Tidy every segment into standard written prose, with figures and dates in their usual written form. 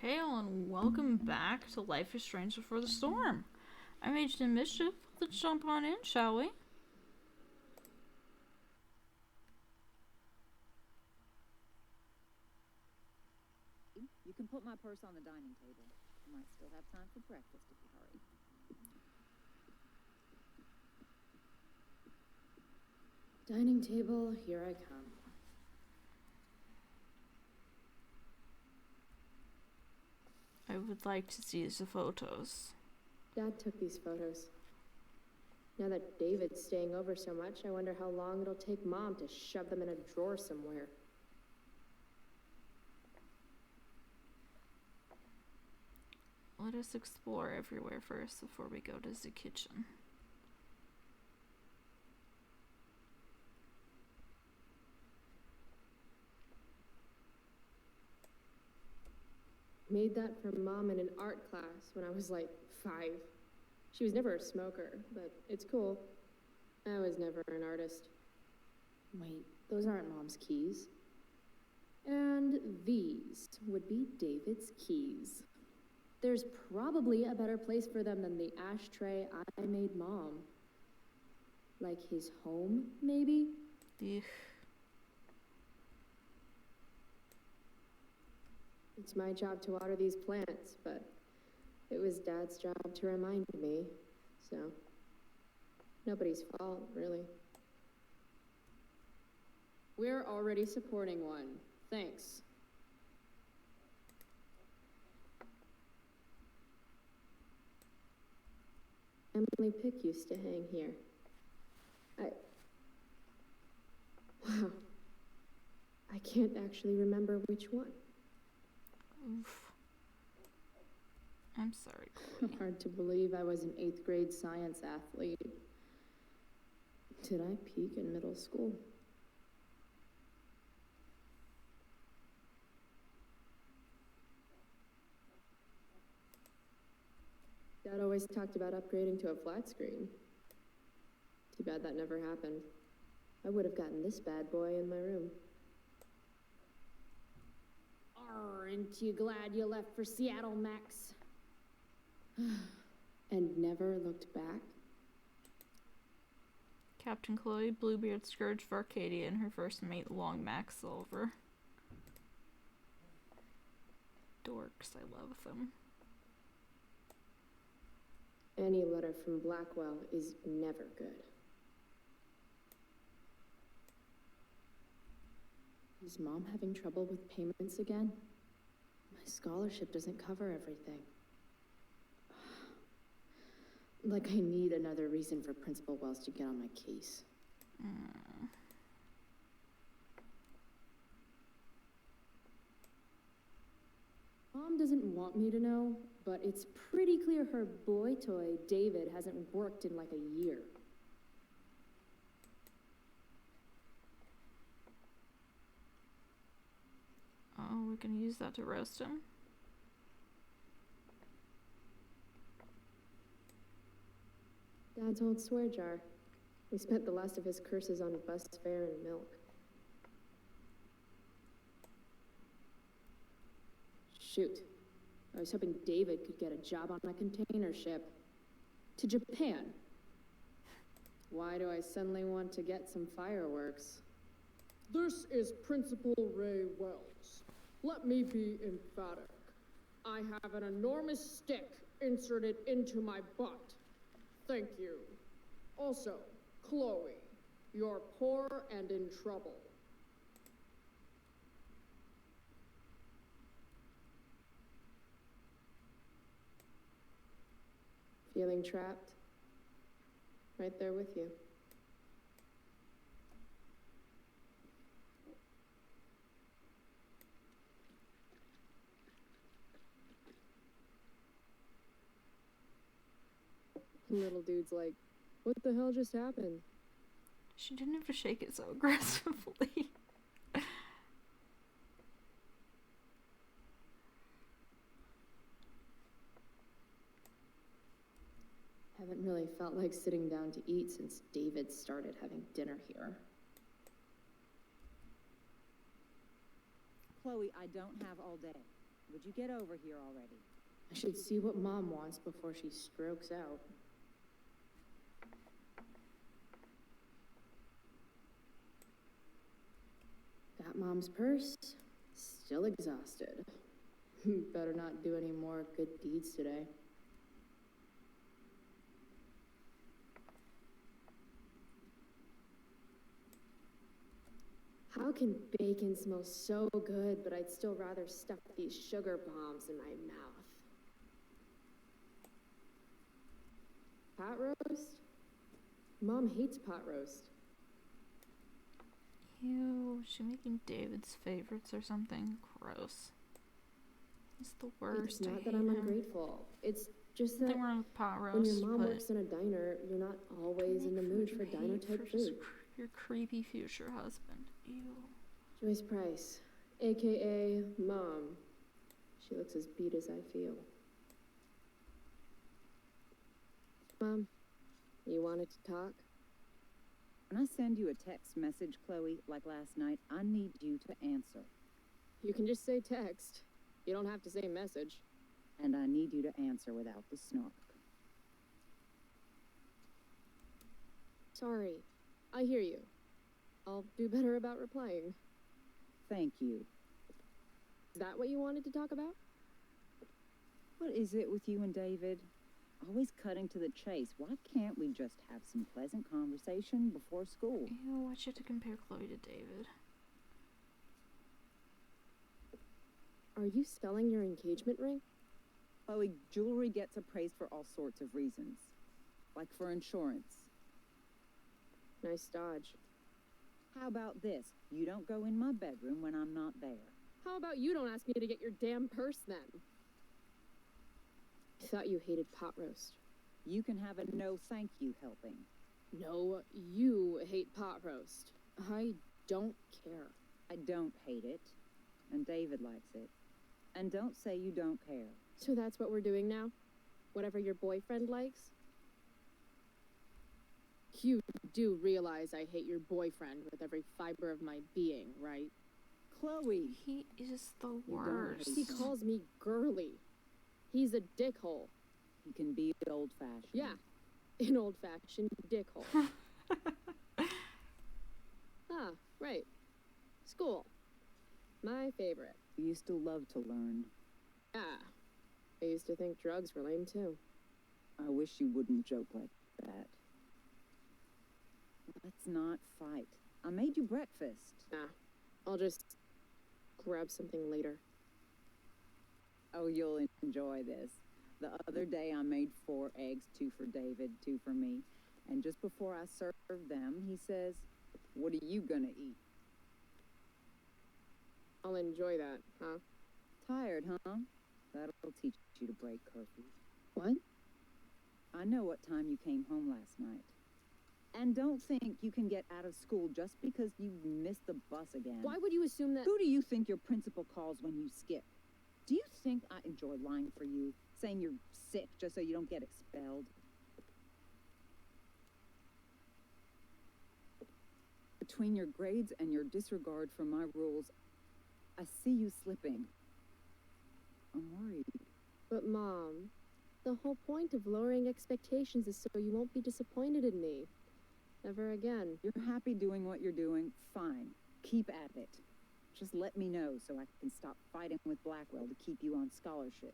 Hail and welcome back to Life is Strange Before the Storm. I'm Aged in Mischief. Let's jump on in, shall we? You can put my purse on the dining table. You might still have time for breakfast if you hurry. Dining table, here I come. I would like to see the photos. Dad took these photos. Now that David's staying over so much, I wonder how long it'll take Mom to shove them in a drawer somewhere. Let us explore everywhere first before we go to the kitchen. Made that for Mom in an art class when I was like 5. She was never a smoker, but it's cool. I was never an artist. Wait, those aren't Mom's keys. And these would be David's keys. There's probably a better place for them than the ashtray I made Mom. Like his home, maybe? Eugh. It's my job to water these plants, but it was Dad's job to remind me, so nobody's fault, really. We're already supporting one. Thanks. Emily Pick used to hang here. Wow. I can't actually remember which one. Oof. I'm sorry, Chloe. Hard to believe I was an 8th grade science athlete. Did I peak in middle school? Dad always talked about upgrading to a flat screen. Too bad that never happened. I would have gotten this bad boy in my room. Aren't you glad you left for Seattle, Max? And never looked back? Captain Chloe, Bluebeard, Scourge of Arcadia, and her first mate, Long Max Silver. Dorks, I love them. Any letter from Blackwell is never good. Is Mom having trouble with payments again? My scholarship doesn't cover everything. Like I need another reason for Principal Wells to get on my case. Mom doesn't want me to know, but it's pretty clear her boy toy, David, hasn't worked in like a year. Oh, we're gonna use that to roast him? Dad's old swear jar. We spent the last of his curses on bus fare and milk. Shoot. I was hoping David could get a job on a container ship. To Japan. Why do I suddenly want to get some fireworks? This is Principal Ray Wells. Let me be emphatic. I have an enormous stick inserted into my butt. Thank you. Also, Chloe, you're poor and in trouble. Feeling trapped? Right there with you. Little dude's like, what the hell just happened? She didn't have to shake it so aggressively. Haven't really felt like sitting down to eat since David started having dinner here. Chloe, I don't have all day. Would you get over here already? I should see what Mom wants before she strokes out. Got Mom's purse. Still exhausted. Better not do any more good deeds today. How can bacon smell so good, but I'd still rather stuff these sugar bombs in my mouth? Pot roast? Mom hates pot roast. Ew, is she making David's favorites or something? Gross. He's the worst. It's I not hate that I'm him. ungrateful. It's just that Nothing wrong with pot roast, when your mom but works in a diner, you're not always in the make mood food for you diner hate type for just food. your creepy future husband. Ew. Joyce Price, aka Mom. She looks as beat as I feel. Mom, you wanted to talk? When I send you a text message, Chloe, like last night, I need you to answer. You can just say text. You don't have to say message. And I need you to answer without the snark. Sorry. I hear you. I'll do better about replying. Thank you. Is that what you wanted to talk about? What is it with you and David? Always cutting to the chase. Why can't we just have some pleasant conversation before school? Ew, why'd you have to compare Chloe to David? Are you selling your engagement ring? Chloe, jewelry gets appraised for all sorts of reasons. Like for insurance. Nice dodge. How about this? You don't go in my bedroom when I'm not there. How about you don't ask me to get your damn purse then? I thought you hated pot roast. You can have a no thank you helping. No, you hate pot roast. I don't care. I don't hate it. And David likes it. And don't say you don't care. So that's what we're doing now? Whatever your boyfriend likes? You do realize I hate your boyfriend with every fiber of my being, right? Chloe! He is the don't worst. hate He calls me girly. He's a dickhole. He can be old-fashioned. Yeah, an old-fashioned dickhole. Ah, right. School. My favorite. You used to love to learn. Ah, I used to think drugs were lame too. I wish you wouldn't joke like that. Let's not fight. I made you breakfast. Nah, I'll just grab something later. Oh, you'll enjoy this. The other day I made 4 eggs, 2 for David, 2 for me. And just before I served them, he says, "What are you gonna eat?" I'll enjoy that, huh? Tired, huh? That'll teach you to break curfew. What? I know what time you came home last night. And don't think you can get out of school just because you missed the bus again. Why would you assume that? Who do you think your principal calls when you skip? Do you think I enjoy lying for you, saying you're sick just so you don't get expelled? Between your grades and your disregard for my rules, I see you slipping. I'm worried. But Mom, the whole point of lowering expectations is so you won't be disappointed in me. Ever again. You're happy doing what you're doing? Fine. Keep at it. Just let me know so I can stop fighting with Blackwell to keep you on scholarship.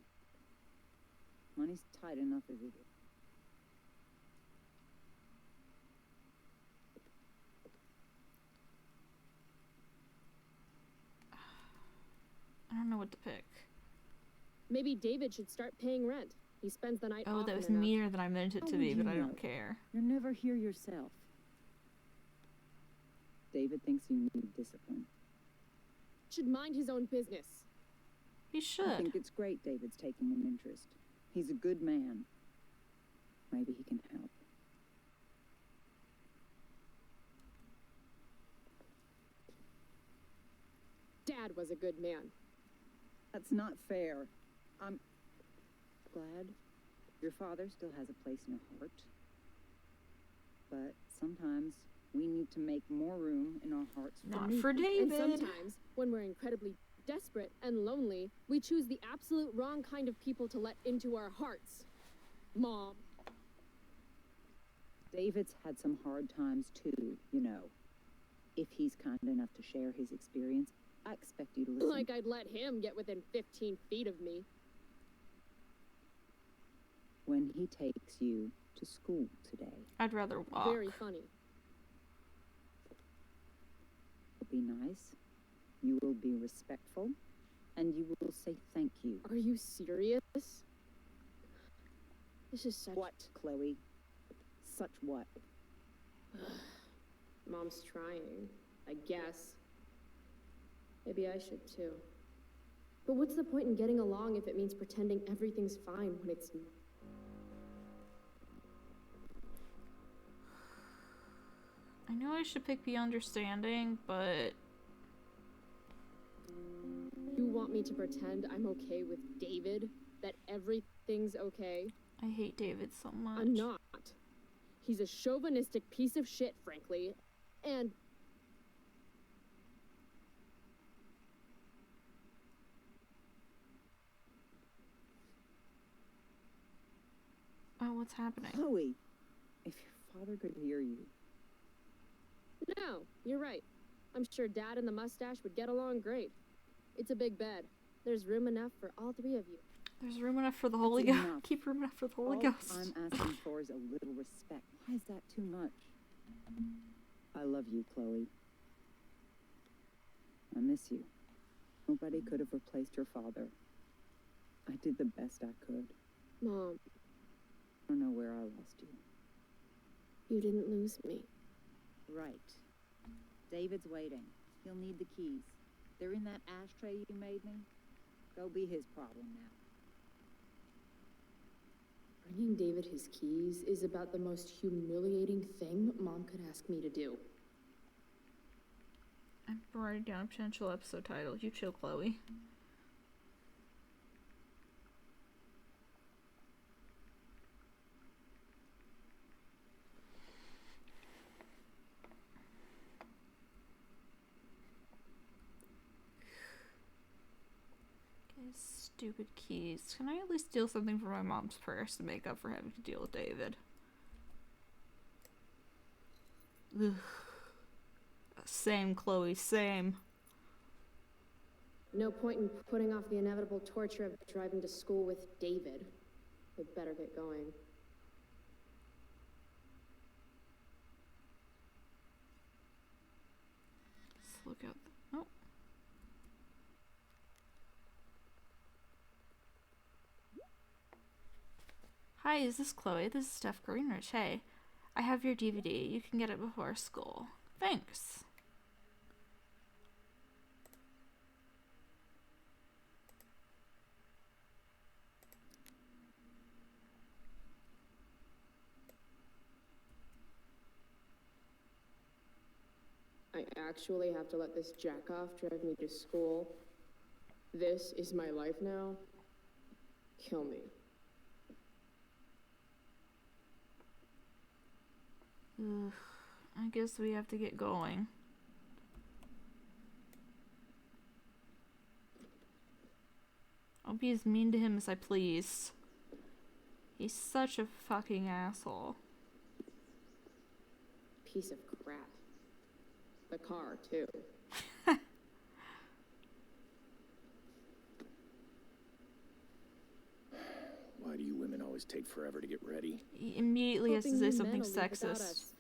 Money's tight enough as it is. I don't know what to pick. Maybe David should start paying rent. He spends the night Oh, often that was enough. meaner than I meant it How to would be, you but I know? don't care. You're never here yourself. David thinks you need discipline. Should mind his own business. He I should. think it's great David's taking an interest. He's a good man. Maybe he can help. Dad was a good man. That's not fair. I'm glad your father still has a place in your heart. But sometimes we need to make more room in our hearts for Not new for people. And David. sometimes, when we're incredibly desperate and lonely, we choose the absolute wrong kind of people to let into our hearts. Mom. David's had some hard times too, you know. If he's kind enough to share his experience, I expect you to listen. Like I'd let him get within 15 feet of me. When he takes you to school today, I'd rather walk. Very funny. be nice, you will be respectful, and you will say thank you. Are you serious? This is such... What, Chloe? Such what? Mom's trying, I guess. Maybe I should too. But what's the point in getting along if it means pretending everything's fine when it's... I know I should pick Be Understanding, but... You want me to pretend I'm okay with David? That everything's okay? I hate David so much. I'm not. He's a chauvinistic piece of shit, frankly. And... Oh, what's happening? Chloe, if your father could hear you. No, you're right. I'm sure Dad and the mustache would get along great. It's a big bed. There's room enough for all three of you. There's room enough for the Holy That's Ghost. enough. Keep room enough for the Holy All Ghost. I'm asking for is a little respect. Why is that too much? I love you, Chloe. I miss you. Nobody could have replaced your father. I did the best I could. Mom, I don't know where I lost you. You didn't lose me. Right. David's waiting. He'll need the keys. They're in that ashtray you made me. Go be his problem now. Bringing David his keys is about the most humiliating thing Mom could ask me to do. I'm writing down a potential episode title. You chill, Chloe. Stupid keys. Can I at least steal something from my mom's purse to make up for having to deal with David? Ugh. Same, Chloe, same. No point in putting off the inevitable torture of driving to school with David. We better get going. Let's look out. Oh. Hi, is this Chloe? This is Steph Greenrich. Hey, I have your DVD. You can get it before school. Thanks. I actually have to let this jackoff drive me to school. This is my life now. Kill me. Ugh, I guess we have to get going. I'll be as mean to him as I please. He's such a fucking asshole. Piece of crap. The car, too. Why do you women always take forever to get ready? He immediately has to Hoping say you something men will leave without sexist. us.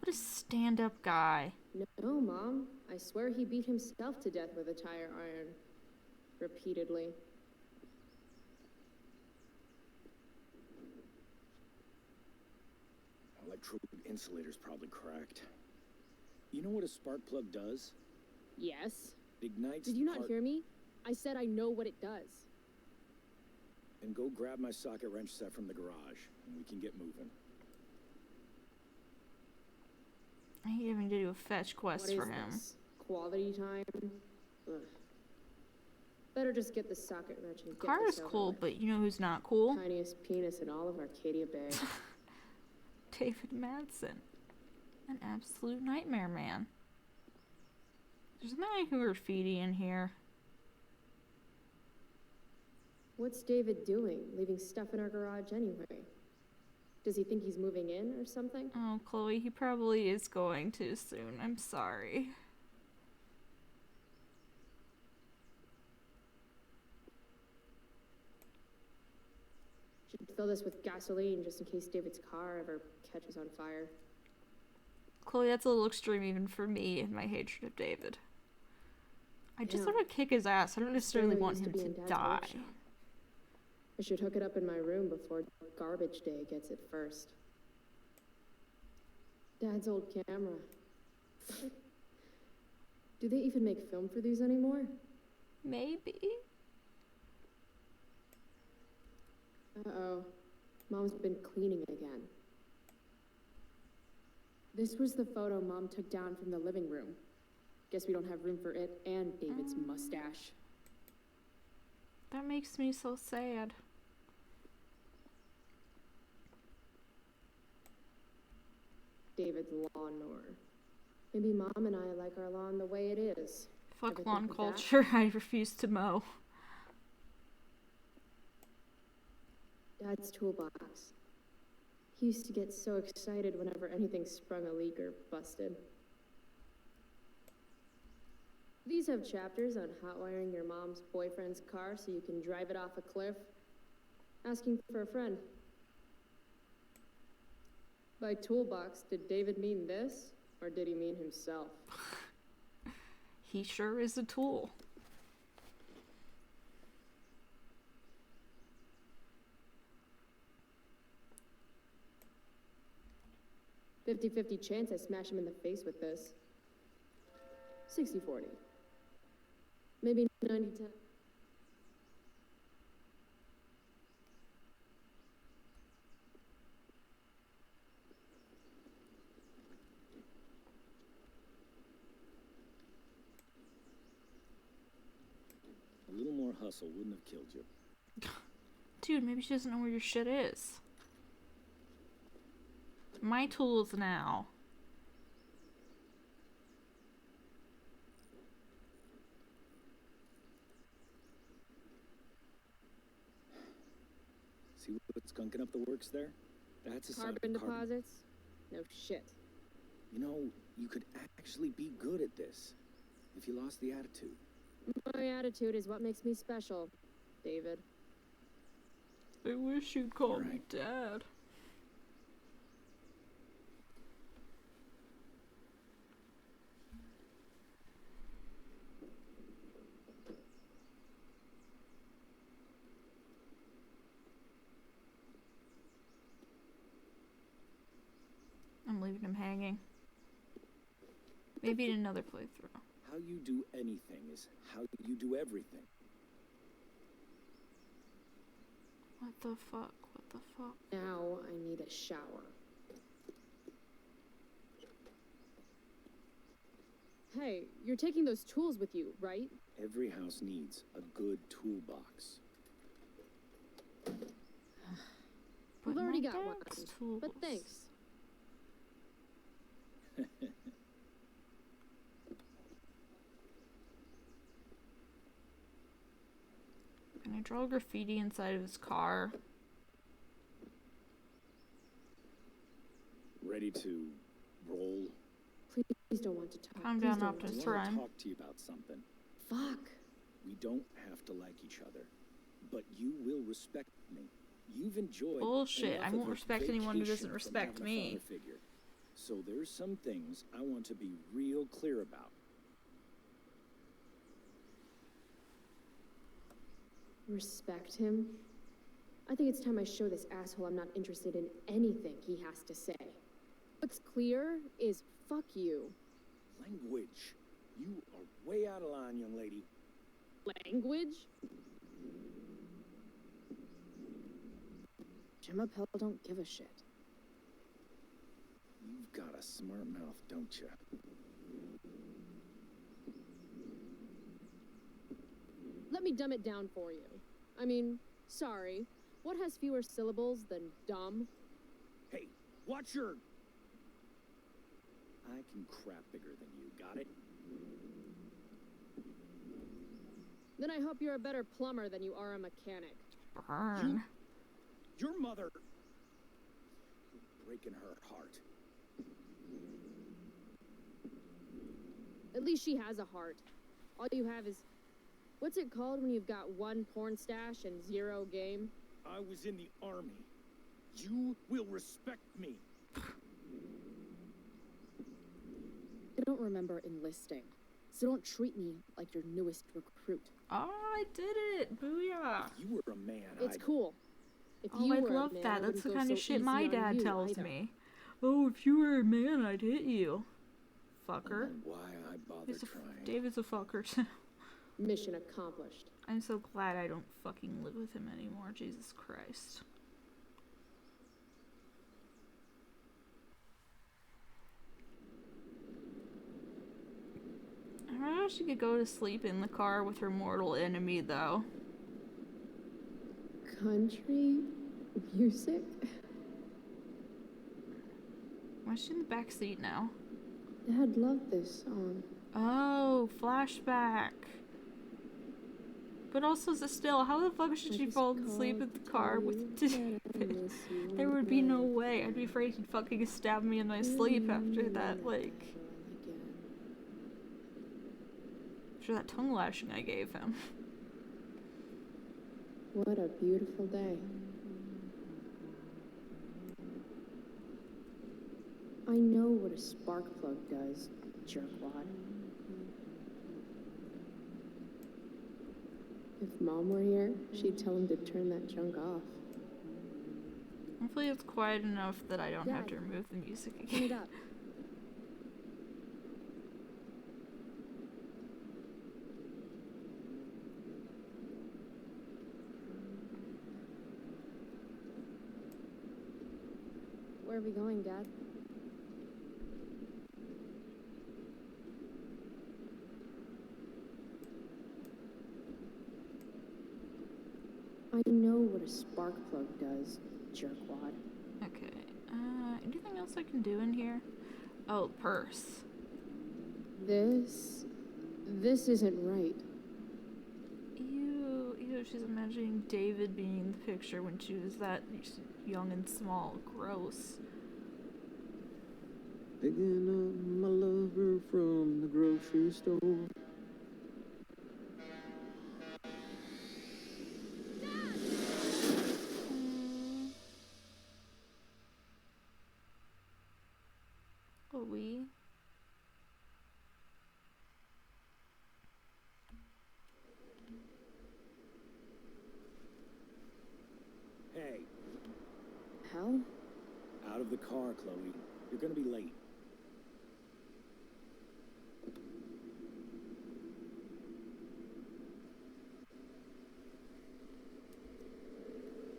What a stand-up guy. No, Mom. I swear he beat himself to death with a tire iron. Repeatedly. Electrode insulator's probably cracked. You know what a spark plug does? Yes. It ignites Did you not part- hear me? I said I know what it does. And go grab my socket wrench set from the garage, and we can get moving. I hate having to do a fetch quest What is for him. this? Quality time? Ugh. Better just get the socket wrench and get Car this is over cool, with. but you know who's not cool? Tiniest penis in all of Arcadia Bay. David Madsen. An absolute nightmare man. There's not graffiti in here. What's David doing, leaving stuff in our garage anyway? Does he think he's moving in or something? Oh, Chloe, he probably is going too soon. I'm sorry. Should fill this with gasoline just in case David's car ever catches on fire. Chloe, that's a little extreme even for me and my hatred of David. I just Yeah. want to kick his ass. I don't necessarily Trailer want used him be to in Dad's die. workshop. I should hook it up in my room before garbage day gets it first. Dad's old camera. Do they even make film for these anymore? Maybe. Uh-oh. Mom's been cleaning again. This was the photo Mom took down from the living room. Guess we don't have room for it and David's mustache. That makes me so sad. David's lawnmower. Maybe Mom and I like our lawn the way it is. Fuck Ever lawn think of that? culture. I refuse to mow. Dad's toolbox. He used to get so excited whenever anything sprung a leak or busted. These have chapters on hotwiring your mom's boyfriend's car so you can drive it off a cliff. Asking for a friend. By toolbox, did David mean this, or did he mean himself? He sure is a tool. "50-50 chance I smash him in the face with this. 60-40. Maybe 90-10. A little more hustle wouldn't have killed you. Dude, maybe she doesn't know where your shit is. My tools now. See what's gunking up the works there? That's a sign of Carbon deposits? No shit. You know, you could actually be good at this if you lost the attitude. My attitude is what makes me special, David. I wish you'd call me Alright. Dad. I'm leaving him hanging. Maybe in another playthrough. How you do anything is how you do everything. What the fuck? What the fuck? Now I need a shower. Hey, you're taking those tools with you, right? Every house needs a good toolbox. But I've already my got one, dad's tools. but thanks. Can I draw graffiti inside of his car? Ready to roll? Please don't want to talk. Calm Please down, don't Optimus want I want Prime. to talk to you about something. to. Fuck. We don't have to like each other, but you will respect me. You've enjoyed Bullshit. enough I of won't a respect anyone who vacation doesn't from respect having a me. father figure. So there's some things I want to be real clear about. Respect him? I think it's time I show this asshole I'm not interested in anything he has to say. What's clear is fuck you. Language. You are way out of line, young lady. Language? Jim Appel don't give a shit. You've got a smart mouth, don't you? Let me dumb it down for you. I mean, sorry. What has fewer syllables than dumb? Hey, watch your... I can crap bigger than you, got it? Then I hope you're a better plumber than you are a mechanic. Burn. Your mother... You're breaking her heart. At least she has a heart. All you have is... What's it called when you've got one porn stash and 0 game? I was in the army. You will respect me. I don't remember enlisting, so don't treat me like your newest recruit. Oh, I did it! Booyah! If you were a man, It's cool. If Oh, you I'd were love a man, that. it That's the wouldn't kind go of so shit easy my on dad you tells either. me. Oh, if you were a man, I'd hit you. Fucker. And why I bother trying. David's a fucker too. Mission accomplished. I'm so glad I don't fucking live with him anymore. Jesus Christ. I wonder if she could go to sleep in the car with her mortal enemy, though. Country music? Why is she in the back seat now? Dad loved this song. Oh, flashback. But also, still, how the fuck should she fall asleep in the car with David? There would be no way. I'd be afraid he'd fucking stab me in my sleep after that, like... after that tongue lashing I gave him. What a beautiful day. I know what a spark plug does, jerkwad. If Mom were here, she'd tell him to turn that junk off. Hopefully it's quiet enough that I don't have Dad, to remove the music Turn again. it up. Where are we going, Dad? I know what a spark plug does, jerkwad. Okay, anything else I can do in here? Oh, purse. This isn't right. Ew, she's imagining David being in the picture when she was that young and small. Gross. Picking up my lover from the grocery store. Louis. Hey, Hell? out of the car, Chloe. You're gonna be late.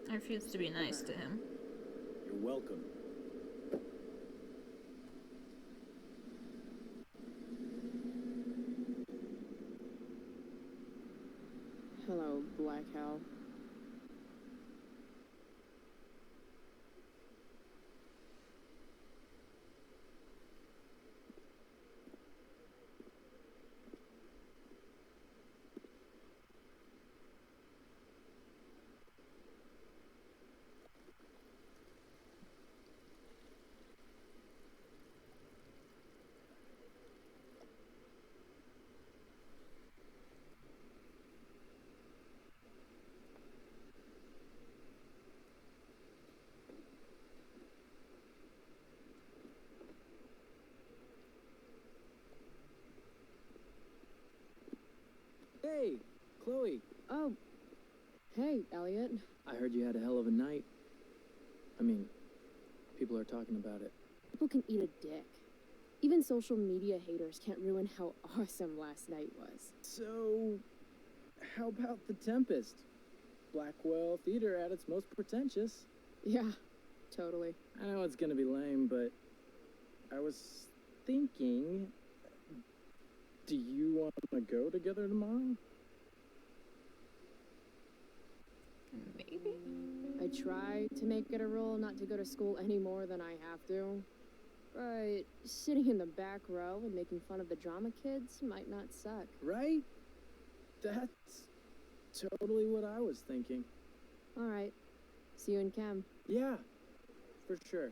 I refuse to be nice to him. You're welcome. Hello, Black Hell. Hey, Chloe. Oh, hey, Elliot. I heard you had a hell of a night. I mean, people are talking about it. People can eat a dick. Even social media haters can't ruin how awesome last night was. So, how about The Tempest? Blackwell Theater at its most pretentious. Yeah, totally. I know it's gonna be lame, but I was thinking, do you want to go together tomorrow? Maybe. I try to make it a rule not to go to school any more than I have to. But sitting in the back row and making fun of the drama kids might not suck. Right? That's totally what I was thinking. All right. See you in chem. Yeah, for sure.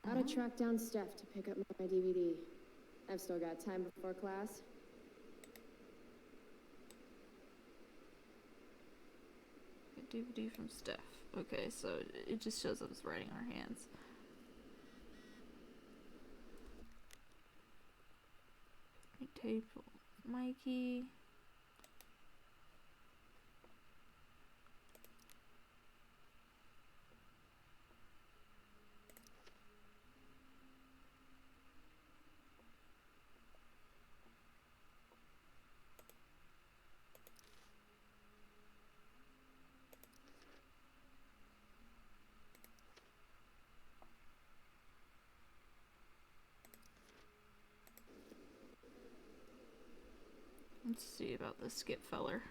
Gotta track down Steph to pick up my DVD. I've still got time before class. A DVD from Steph. Okay, so it just shows us writing our hands. Tape, Mikey. Let's see about this Skip feller.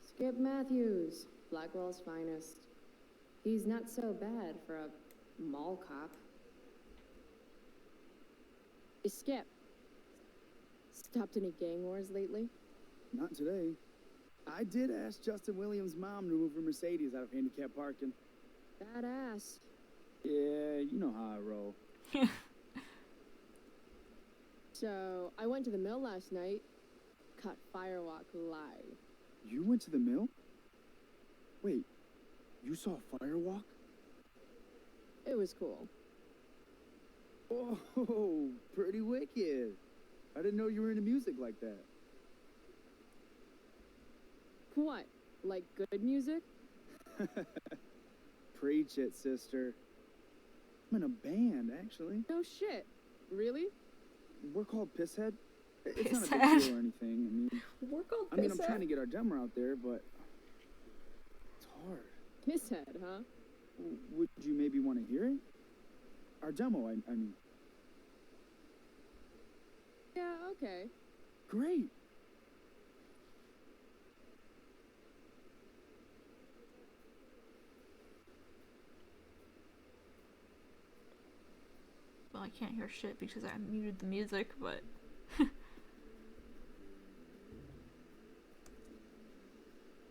Skip Matthews, Blackwell's finest. He's not so bad for a mall cop. Hey, Skip. Stopped any gang wars lately? Not today. I did ask Justin Williams' mom to move her Mercedes out of handicap parking. Badass. Yeah, you know how I roll. So, I went to the mill last night. Caught Firewalk live. You went to the mill? Wait, you saw Firewalk? It was cool. Oh, pretty wicked. I didn't know you were into music like that. What? Like good music? Preach it, sister. I'm in a band, actually. No shit. Really? We're called Pisshead. It's not a Pisshead. big deal or anything. We're called I'm trying to get our demo out there, but it's hard. Pisshead, huh? Would you maybe want to hear it? Our demo, I mean. Yeah, okay. Great. Well, I can't hear shit because I muted the music, but...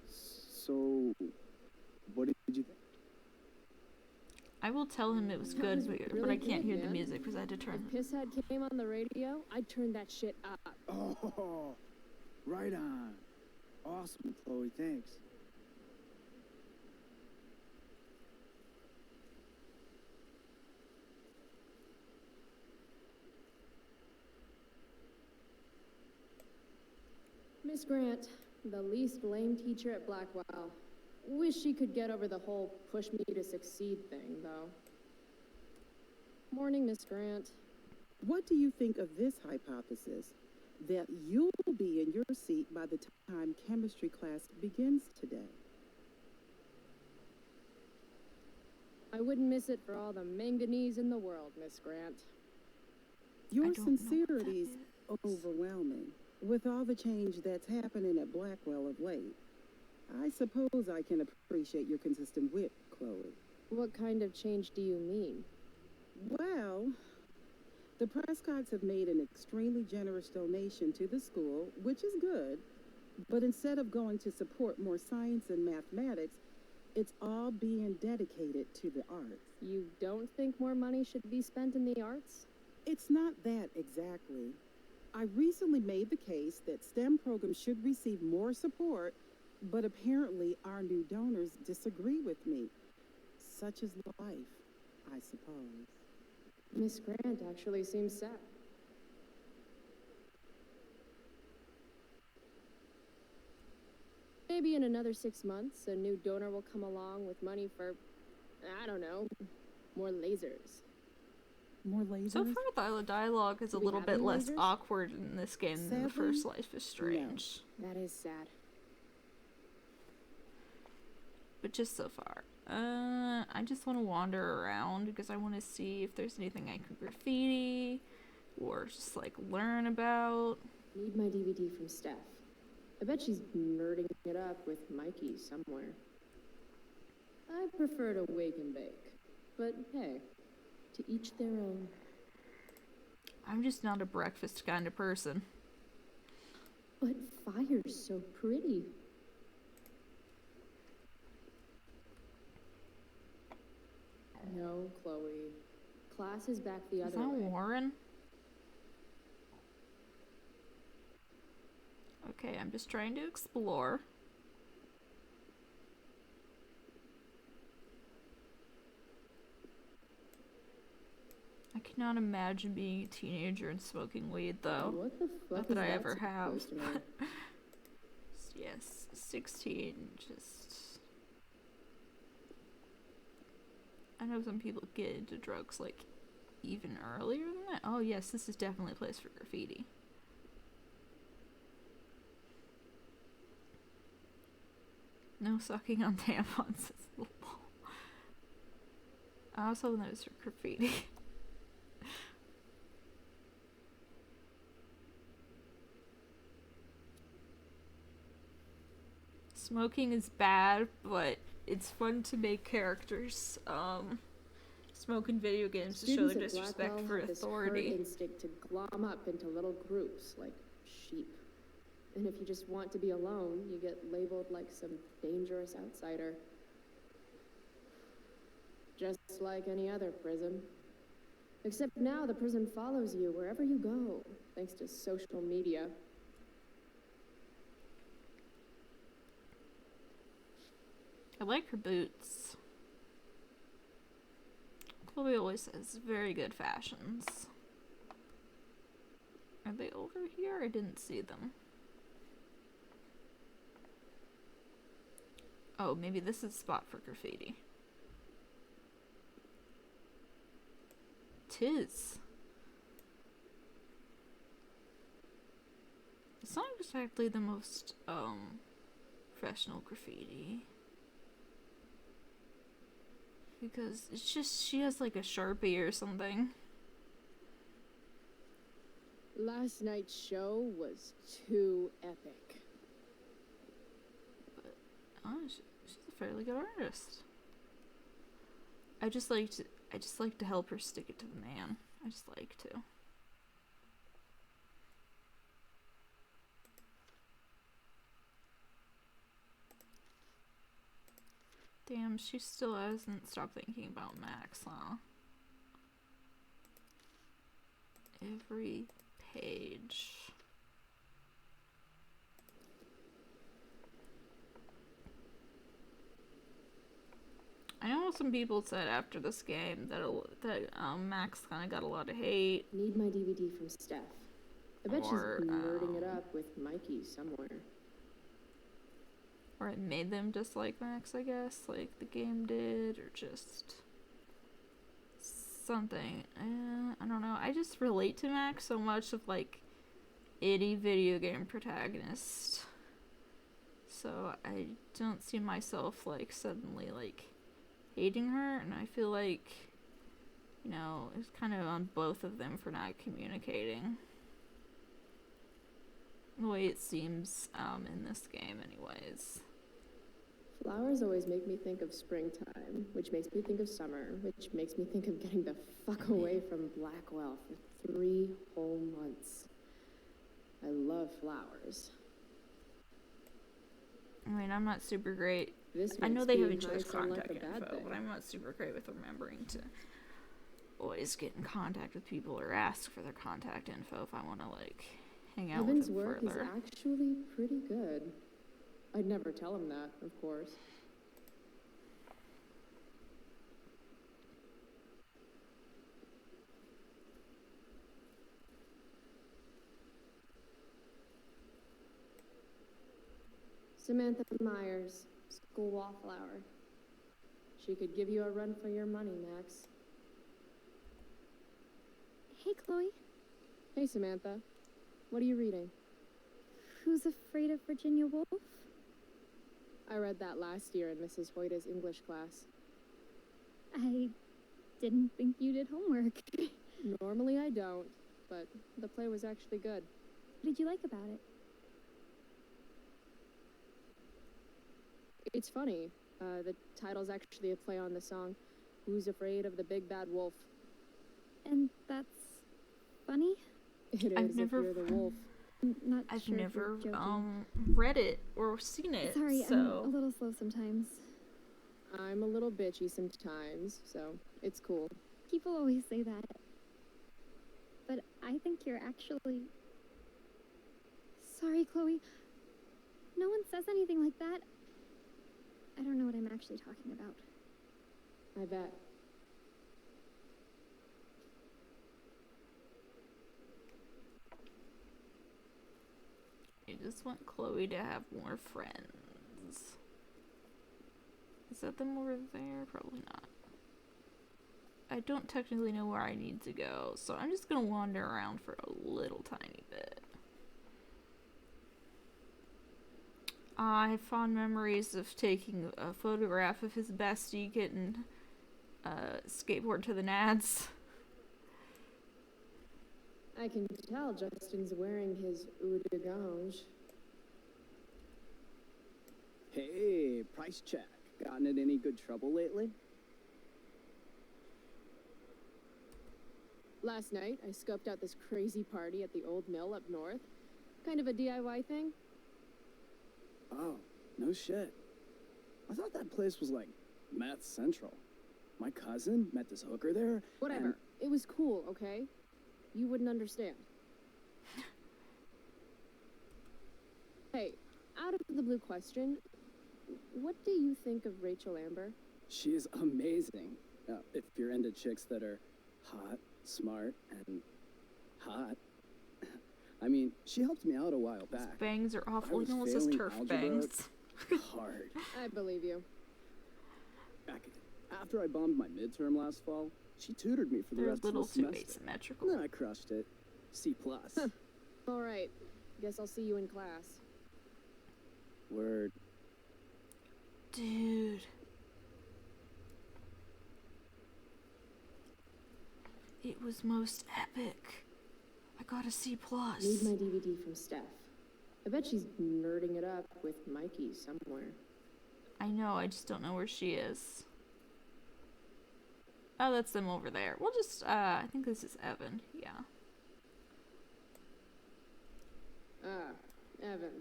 So, what did you think? I will tell him it was That good, was but really I can't good, hear the man. music because I had to turn... If Pisshead came on the radio, I'd turn that shit up. Oh, right on. Awesome, Chloe, thanks. Miss Grant, the least lame teacher at Blackwell. Wish she could get over the whole push me to succeed thing, though. Morning, Miss Grant. What do you think of this hypothesis? That you'll be in your seat by the time chemistry class begins today. I wouldn't miss it for all the manganese in the world, Miss Grant. Your don't know what that sincerity's is. overwhelming. With all the change that's happening at Blackwell of late, I suppose I can appreciate your consistent wit, Chloe. What kind of change do you mean? Well, the Prescotts have made an extremely generous donation to the school, which is good, but instead of going to support more science and mathematics, it's all being dedicated to the arts. You don't think more money should be spent in the arts? It's not that exactly. I recently made the case that STEM programs should receive more support, but apparently our new donors disagree with me. Such is life, I suppose. Miss Grant actually seems sad. Maybe in another 6 months, a new donor will come along with money for, I don't know, more lasers. More lasers? So far, the dialogue is a Do we little have bit any less lasers? awkward in this game than the Sadly, first Life is Strange. That is sad. But just so far. I just want to wander around because I want to see if there's anything I can graffiti or just like learn about. Need my DVD from Steph. I bet she's nerding it up with Mikey somewhere. I prefer to wake and bake. But hey, to each their own. I'm just not a breakfast kind of person. But fire's so pretty. No, Chloe. Class is back the Is other that way. Warren? Okay, I'm just trying to explore. I cannot imagine being a teenager and smoking weed, though. What the fuck Not is that I that ever have. supposed to mean? Yes, 16, just... I know some people get into drugs, like, even earlier than that. Oh yes, this is definitely a place for graffiti. No sucking on tampons. I was hoping that was for graffiti. Smoking is bad, but it's fun to make characters smoke in video games to show Students their at disrespect Blackwell for have this herd authority. instinct to glom up into little groups like sheep. And if you just want to be alone, you get labeled like some dangerous outsider. Just like any other prison. Except now the prison follows you wherever you go, thanks to social media. I like her boots. Chloe always has very good fashions. Are they over here? I didn't see them. Oh, maybe this is a spot for graffiti. Tis. It's not exactly the most, professional graffiti. Because it's just, she has like a Sharpie or something. Last night's show was too epic. But, she's a fairly good artist. I just like to help her stick it to the man. I just like to. Damn, she still hasn't stopped thinking about Max, huh? Every page. I know some people said after this game that Max kind of got a lot of hate. Need my DVD from Steph. I bet Or, she's nerding it up with Mikey somewhere. Or it made them dislike Max, I guess, like the game did, or just something. I don't know. I just relate to Max so much of like any video game protagonist. So I don't see myself like suddenly like hating her, and I feel like, you know, it's kind of on both of them for not communicating. The way it seems in this game anyways. Flowers always make me think of springtime, which makes me think of summer, which makes me think of getting the fuck away from Blackwell for 3 whole months. I love flowers. I mean, I'm not super great. This I know makes they have being each high other's sound like contact a bad info, thing. but I'm not super great with remembering to always get in contact with people or ask for their contact info if I want to, like, hang out Evan's with them work further. is actually pretty good. I'd never tell him that, of course. Samantha Myers, school wallflower. She could give you a run for your money, Max. Hey, Chloe. Hey, Samantha. What are you reading? Who's Afraid of Virginia Woolf? I read that last year in Mrs. Hoyta's English class. I didn't think you did homework. Normally I don't, but the play was actually good. What did you like about it? It's funny. The title's actually a play on the song, Who's Afraid of the Big Bad Wolf? And that's funny? It is I've if never- you're the wolf. I'm not I've sure if never you're joking. read it or seen it. Sorry, I'm so a little slow sometimes. I'm a little bitchy sometimes, so it's cool. People always say that. But I think you're actually... Sorry, Chloe. No one says anything like that. I don't know what I'm actually talking about. I bet. I just want Chloe to have more friends. Is that them over there? Probably not. I don't technically know where I need to go, so I'm just gonna wander around for a little tiny bit. I have fond memories of taking a photograph of his bestie getting skateboard to the nads. I can tell Justin's wearing his eau de gange. Hey, price check. Gotten in any good trouble lately? Last night, I scoped out this crazy party at the old mill up north. Kind of a DIY thing. Oh, no shit. I thought that place was like meth central. My cousin met this hooker there. Whatever. and- It was cool, okay? You wouldn't understand. Hey, out of the blue question, what do you think of Rachel Amber? She's amazing. If you're into chicks that are hot, smart, and hot. I mean, she helped me out a while back. Bangs are awful. was He almost says failing turf algebra. bangs. Hard. I believe you. After I bombed my midterm last fall, she tutored me for the They're a rest little of the too semester. asymmetrical. Then I crushed it. C+. All right. Guess I'll see you in class. Word. Dude. It was most epic. I got a C+. Need my DVD from Steph. I bet she's nerding it up with Mikey somewhere. I know, I just don't know where she is. Oh, that's them over there. We'll just, I think this is Evan. Yeah. Ah, Evan.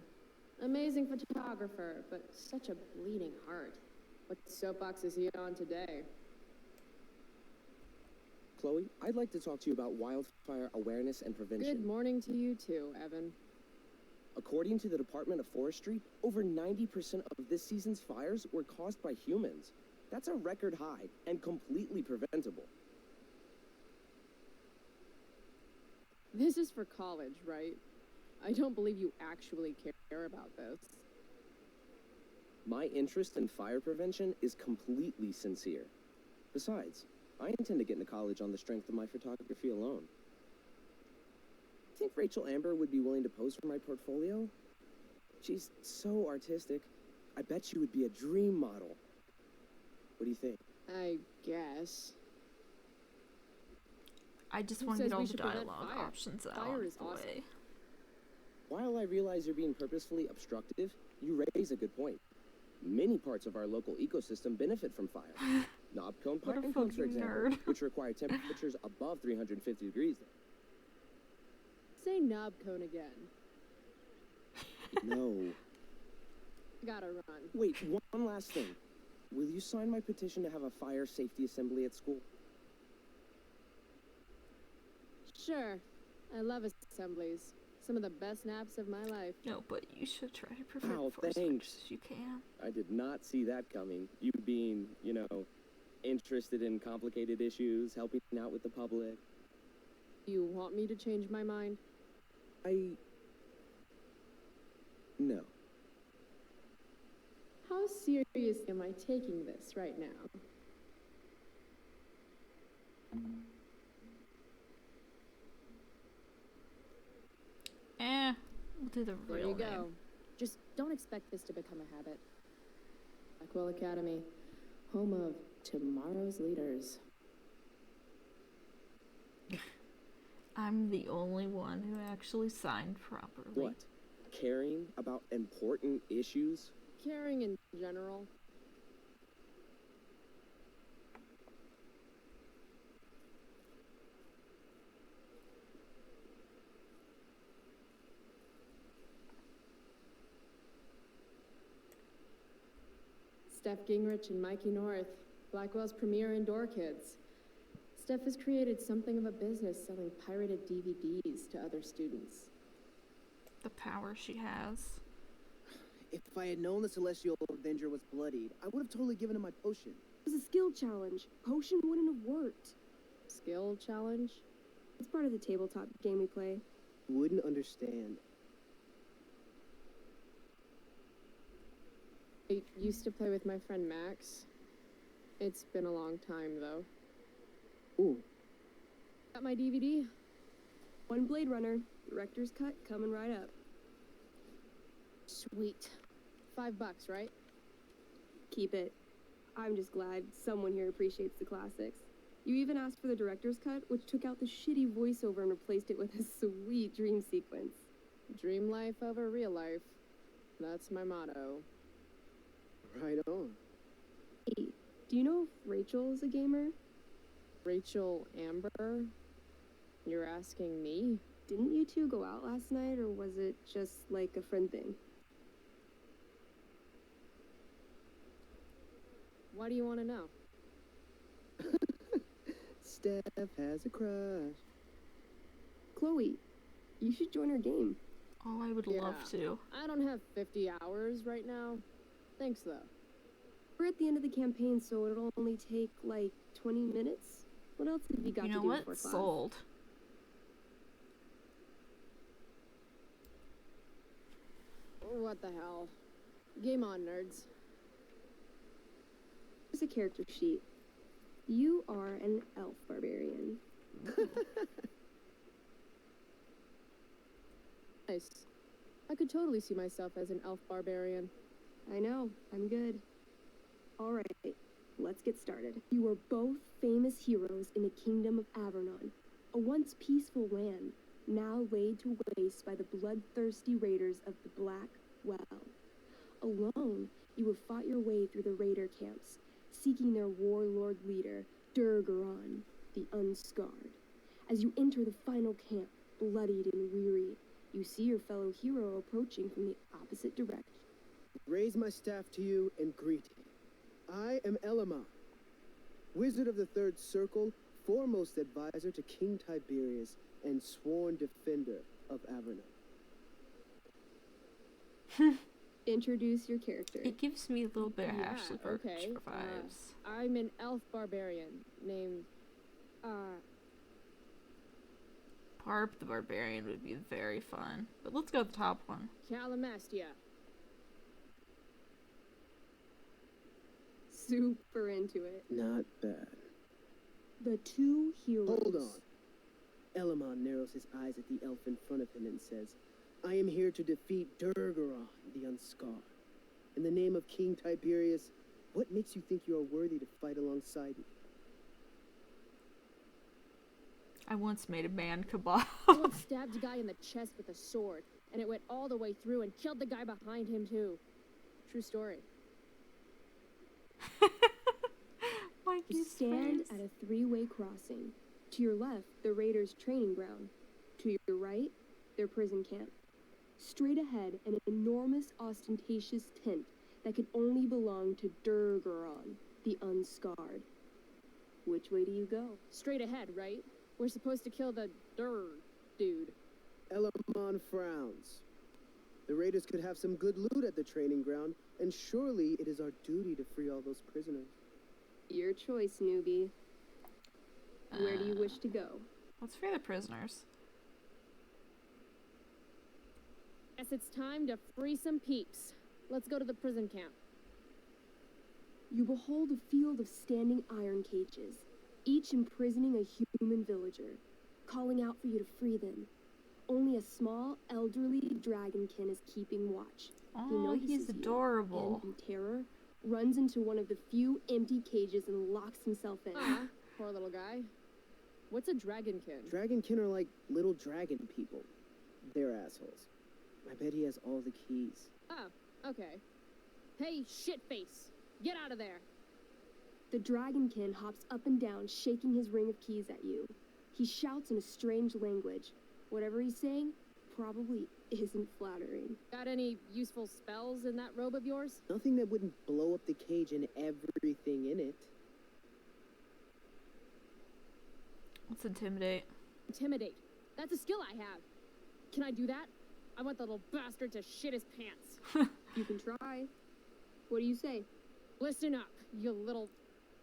Amazing photographer, but such a bleeding heart. What soapbox is he on today? Chloe, I'd like to talk to you about wildfire awareness and prevention. Good morning to you too, Evan. According to the Department of Forestry, over 90% of this season's fires were caused by humans. That's a record high and completely preventable. This is for college, right? I don't believe you actually care about this. My interest in fire prevention is completely sincere. Besides, I intend to get into college on the strength of my photography alone. Think Rachel Amber would be willing to pose for my portfolio? She's so artistic. I bet she would be a dream model. What do you think? I guess. I just Who want to says get all we the should prevent dialogue fire? options out Fire of is the awesome. way. While I realize you're being purposefully obstructive, you raise a good point. Many parts of our local ecosystem benefit from fire. Knob cone What a pine cones, for fucking example, nerd. which require temperatures above 350 degrees. Say knob cone again. No. Gotta run. Wait, one last thing. Will you sign my petition to have a fire safety assembly at school? Sure. I love assemblies. Some of the best naps of my life. No, but you should try to prevent Oh, force thanks. fires if you can. I did not see that coming. You being, interested in complicated issues, helping out with the public. You want me to change my mind? No. How serious am I taking this right now? We'll do the There real you go. name. Just don't expect this to become a habit. Blackwell Academy, home of tomorrow's leaders. I'm the only one who actually signed properly. What? Caring about important issues? Caring in general. Steph Gingrich and Mikey North, Blackwell's premier indoor kids. Steph has created something of a business selling pirated DVDs to other students. The power she has. If I had known the Celestial Avenger was bloodied, I would have totally given him my potion. It was a skill challenge. Potion wouldn't have worked. Skill challenge? It's part of the tabletop game we play. Wouldn't understand. I used to play with my friend Max. It's been a long time, though. Ooh. Got my DVD? One Blade Runner, director's cut, coming right up. Sweet. $5, right? Keep it. I'm just glad someone here appreciates the classics. You even asked for the director's cut, which took out the shitty voiceover and replaced it with a sweet dream sequence. Dream life over real life. That's my motto. Right on. Hey, do you know if Rachel is a gamer? Rachel Amber? You're asking me? Didn't you two go out last night, or was it just like a friend thing? Why do you want to know? Steph has a crush. Chloe, you should join her game. Oh, I would love to. I don't have 50 hours right now. Thanks, though. We're at the end of the campaign, so it'll only take, like, 20 minutes. What else have you got to do before class? Sold. What the hell? Game on, nerds. Here's a character sheet. You are an elf barbarian. Nice. I could totally see myself as an elf barbarian. I know, I'm good. Alright, let's get started. You are both famous heroes in the kingdom of Avernon, a once peaceful land, now laid to waste by the bloodthirsty raiders of the Black Well. Alone, you have fought your way through the raider camps, seeking their warlord leader, Durgaron, the Unscarred. As you enter the final camp, bloodied and weary, you see your fellow hero approaching from the opposite direction. Raise my staff to you and greet him. I am Elamon, wizard of the Third Circle, foremost advisor to King Tiberius, and sworn defender of Avernon. Introduce your character. It gives me a little bit of Ashley Birch okay. vibes. I'm an elf barbarian named, Parp the Barbarian would be very fun. But let's go with the top one. Calamastia. Super into it. Not bad. The two heroes. Hold on. Elamon narrows his eyes at the elf in front of him and says, I am here to defeat Durgaron, the Unscarred. In the name of King Tiberius, what makes you think you are worthy to fight alongside me? I once made a man kebab. Someone stabbed a guy in the chest with a sword, and it went all the way through and killed the guy behind him, too. True story. You stand at a three-way crossing. To your left, the raiders' training ground. To your right, their prison camp. Straight ahead, an enormous, ostentatious tent that could only belong to Durgaron, the Unscarred. Which way do you go? Straight ahead, right? We're supposed to kill the dude. Elamon frowns. The raiders could have some good loot at the training ground, and surely it is our duty to free all those prisoners. Your choice, newbie. Where do you wish to go? Let's free the prisoners. Guess it's time to free some peeps. Let's go to the prison camp. You behold a field of standing iron cages, each imprisoning a human villager, calling out for you to free them. Only a small, elderly dragonkin is keeping watch. Oh, he's adorable. And in terror, runs into one of the few empty cages and locks himself in. Ah, poor little guy. What's a dragonkin? Dragonkin are like little dragon people. They're assholes. I bet he has all the keys. Oh, okay. Hey, shitface! Get out of there! The dragonkin hops up and down, shaking his ring of keys at you. He shouts in a strange language. Whatever he's saying, probably isn't flattering. Got any useful spells in that robe of yours? Nothing that wouldn't blow up the cage and everything in it. Let's intimidate. Intimidate. That's a skill I have. Can I do that? I want the little bastard to shit his pants. You can try. What do you say? Listen up, you little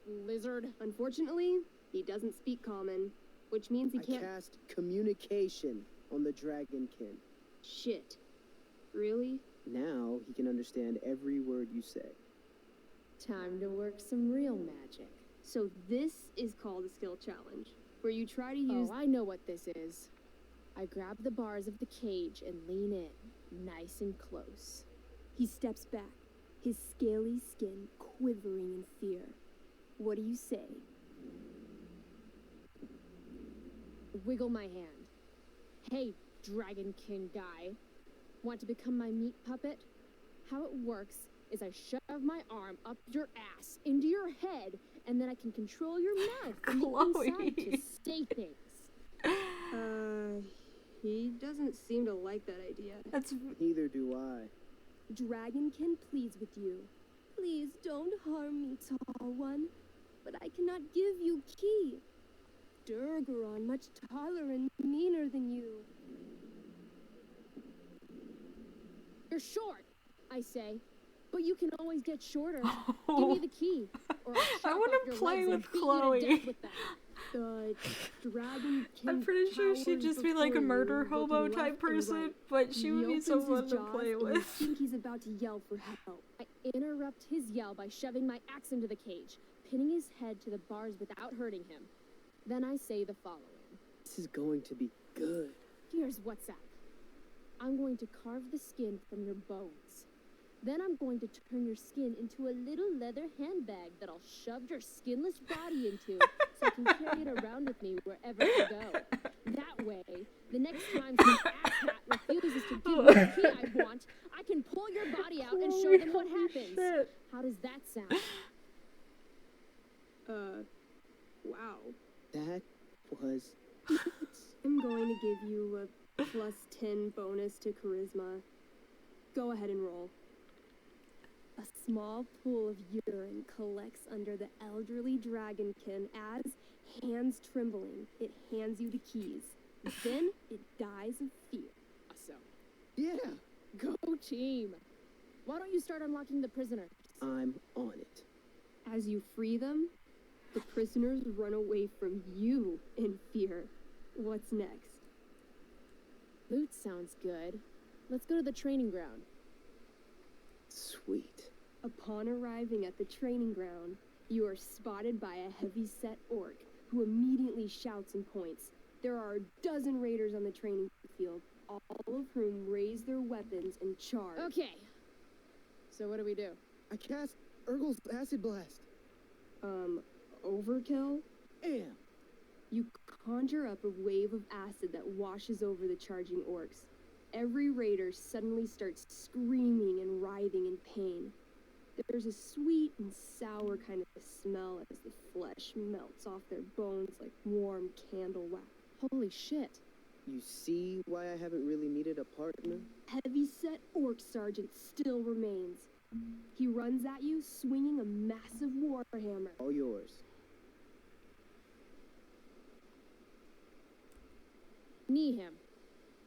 lizard. Unfortunately, he doesn't speak common, which means he can't. I cast communication on the dragonkin. Shit. Really? Now he can understand every word you say. Time to work some real magic. So this is called a skill challenge, where you try to use. Oh, I know what this is. I grab the bars of the cage and lean in, nice and close. He steps back, his scaly skin quivering in fear. What do you say? Wiggle my hand. Hey, dragonkin guy. Want to become my meat puppet? How it works is I shove my arm up your ass into your head, and then I can control your mouth from the inside to say things. He doesn't seem to like that idea. Neither do I. Dragonkin pleads with you. Please don't harm me, tall one. But I cannot give you key. Durgaron much taller and meaner than you. You're short, I say. But you can always get shorter. Give me the key. Or I'll I chop want off to your play legs and with beat Chloe. you to death with them. The dragonkin. I'm pretty sure she'd just be like a murder hobo type person, but she would be someone to play with. I think he's about to yell for help. I interrupt his yell by shoving my axe into the cage, pinning his head to the bars without hurting him. Then I say the following. This is going to be good. Here's what's up. I'm going to carve the skin from your bones. Then I'm going to turn your skin into a little leather handbag that I'll shove your skinless body into so I can carry it around with me wherever I go. That way, the next time some asshat refuses to give me the key I want, I can pull your body out and show them what happens. Shit. How does that sound? Wow. That was I'm going to give you a +10 bonus to charisma. Go ahead and roll. A small pool of urine collects under the elderly dragonkin as, hands trembling, it hands you the keys. Then it dies of fear. Awesome. Yeah. Go team. Why don't you start unlocking the prisoners? I'm on it. As you free them, the prisoners run away from you in fear. What's next? Loot sounds good. Let's go to the training ground. Sweet. Upon arriving at the training ground, you are spotted by a heavy-set orc who immediately shouts and points. There are a dozen raiders on the training field, all of whom raise their weapons and charge. Okay. So what do we do? I cast Urgel's Acid Blast. Overkill? Am. You conjure up a wave of acid that washes over the charging orcs. Every raider suddenly starts screaming and writhing in pain. There's a sweet and sour kind of smell as the flesh melts off their bones like warm candle wax. Holy shit. You see why I haven't really needed a partner? Heavy-set orc sergeant still remains. He runs at you, swinging a massive warhammer. All yours. Knee him.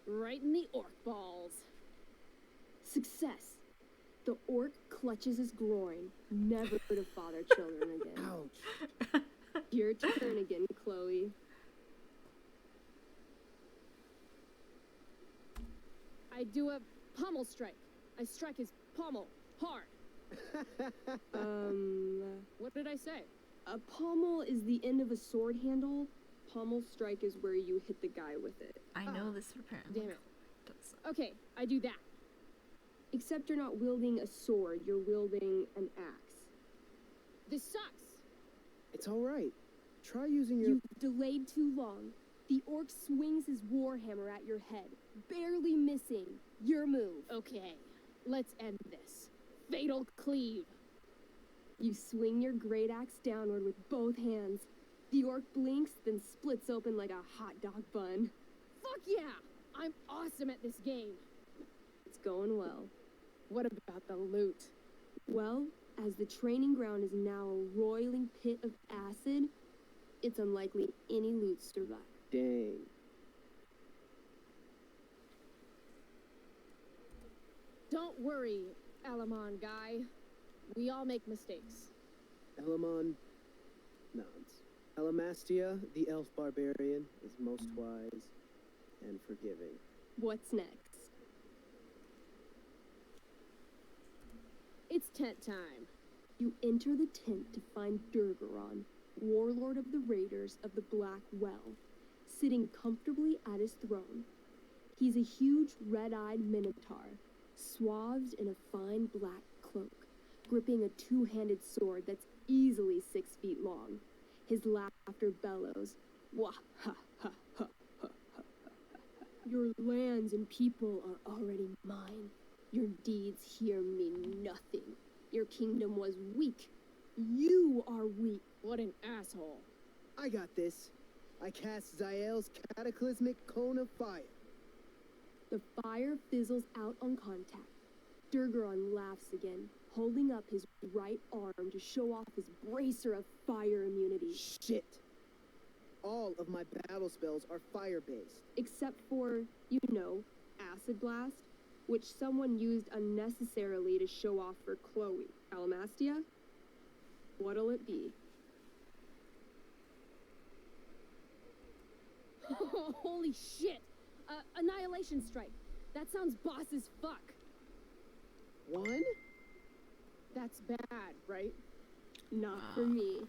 Right in the orc balls. Success. The orc clutches his groin, never to father children again. Ouch. Your turn again, Chloe. I do a pommel strike. I strike his pommel hard. What did I say? A pommel is the end of a sword handle. Pommel strike is where you hit the guy with it. I know this apparently. Damn it. Okay, I do that. Except you're not wielding a sword, you're wielding an axe. This sucks. It's all right. Try using your... You've delayed too long. The orc swings his warhammer at your head, barely missing. Your move. Okay, let's end this. Fatal cleave. You swing your great axe downward with both hands. The orc blinks, then splits open like a hot dog bun. Fuck yeah! I'm awesome at this game. It's going well. What about the loot? Well, as the training ground is now a roiling pit of acid, it's unlikely any loot survived. Dang. Don't worry, Alamon guy. We all make mistakes. Elamon nods. Elamastia, the elf barbarian, is most wise and forgiving. What's next? It's tent time. You enter the tent to find Durgaron, warlord of the Raiders of the Black Well, sitting comfortably at his throne. He's a huge red-eyed minotaur, swathed in a fine black cloak, gripping a two-handed sword that's easily 6 feet long. His laughter bellows, wah ha ha ha ha ha. Your lands and people are already mine. Your deeds here mean nothing. Your kingdom was weak. You are weak. What an asshole. I got this. I cast Zael's cataclysmic cone of fire. The fire fizzles out on contact. Durgaron laughs again, holding up his right arm to show off his bracer of fire immunity. Shit. All of my battle spells are fire-based. Except for, you know, Acid Blast, which someone used unnecessarily to show off for Chloe. Alamastia? What'll it be? Holy shit! Annihilation Strike. That sounds boss as fuck. One? That's bad, right? Not for me.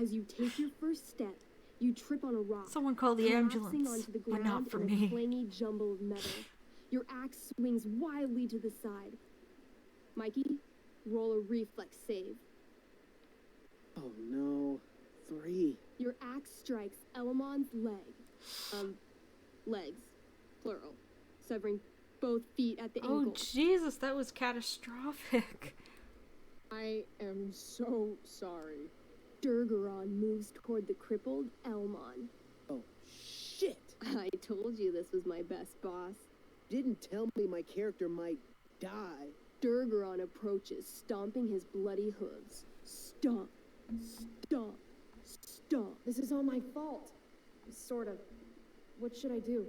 As you take your first step, you trip on a rock. Someone call the collapsing ambulance, onto the but ground not for in me. a clangy jumble of metal. Your axe swings wildly to the side. Mikey, roll a reflex save. Oh no. 3. Your axe strikes Elamon's leg. Legs, plural, severing both feet at the Oh ankle. Jesus, that was catastrophic. I am so sorry. Durgaron moves toward the crippled Elmon. Oh, shit! I told you this was my best boss. Didn't tell me my character might die. Durgaron approaches, stomping his bloody hooves. Stomp, stomp, stomp. This is all my fault. Sort of. What should I do?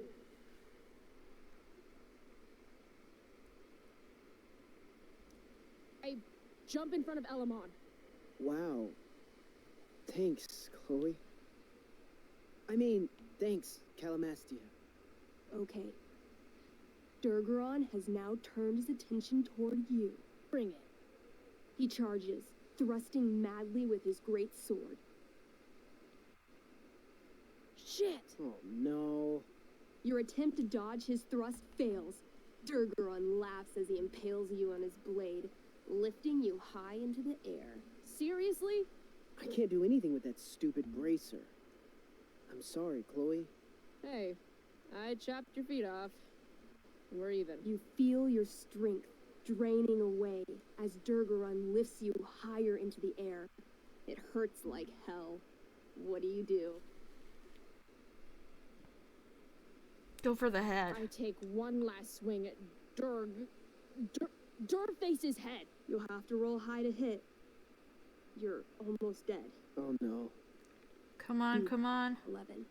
I jump in front of Elamon. Wow. Thanks, Chloe. I mean, thanks, Calamastia. Okay. Durgaron has now turned his attention toward you. Bring it. He charges, thrusting madly with his great sword. Shit! Oh no. Your attempt to dodge his thrust fails. Durgaron laughs as he impales you on his blade, lifting you high into the air. Seriously? I can't do anything with that stupid bracer. I'm sorry, Chloe. Hey, I chopped your feet off. We're even. You feel your strength draining away as Durgaron lifts you higher into the air. It hurts like hell. What do? Go for the head. I take one last swing at Durface's head. You'll have to roll high to hit. You're almost dead. Oh no. Come on, come on. 11.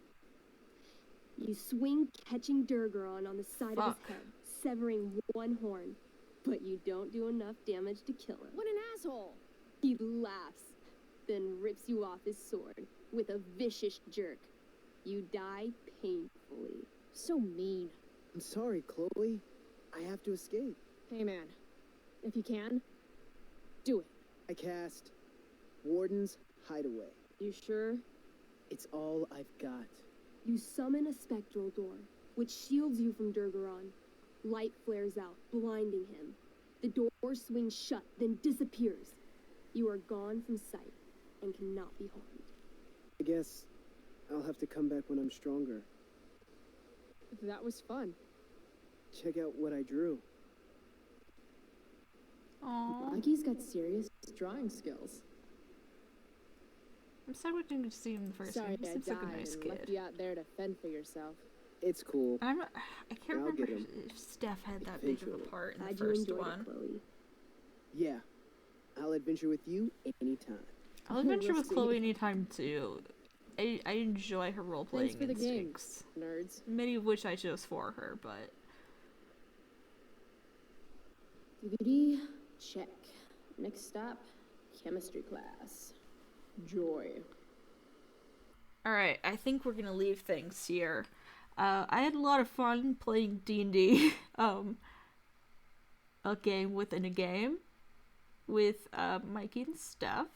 You swing, catching Durgaron on the side of his head, severing one horn. But you don't do enough damage to kill him. What an asshole! He laughs, then rips you off his sword with a vicious jerk. You die painfully. So mean. I'm sorry, Chloe. I have to escape. Hey man, if you can, do it. I cast Warden's Hideaway. You sure? It's all I've got. You summon a spectral door, which shields you from Durgaron. Light flares out, blinding him. The door swings shut, then disappears. You are gone from sight and cannot be harmed. I guess I'll have to come back when I'm stronger. That was fun. Check out what I drew. Aww. Mikey's got serious drawing skills. I'm sad we didn't get to see him the first Sorry time. He I seems died like a nice and kid. left you out there to fend for yourself. It's cool. I can't I'll remember get 'em. if Steph had that big of a Eventually. part in the Glad you first enjoyed one. it, Chloe. Yeah, I'll adventure with you anytime. I'll adventure We'll with Chloe see. anytime too. I enjoy her role playing Thanks for the game, instincts. nerds. Many of which I chose for her, but DVD, check. Next stop, chemistry class. Joy. alright, I think we're gonna leave things here. I had a lot of fun playing D&D, a game within a game, with Mikey and Steph.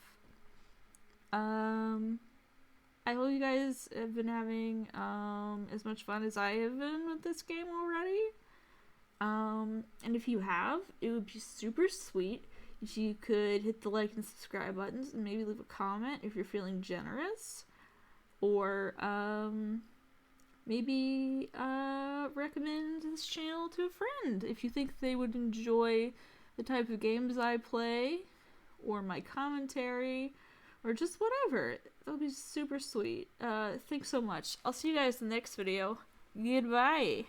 I hope you guys have been having as much fun as I have been with this game already. And if you have, it would be super sweet if you could hit the like and subscribe buttons and maybe leave a comment if you're feeling generous. Or maybe recommend this channel to a friend if you think they would enjoy the type of games I play, or my commentary, or just whatever. That'll be super sweet. Thanks so much. I'll see you guys in the next video. Goodbye.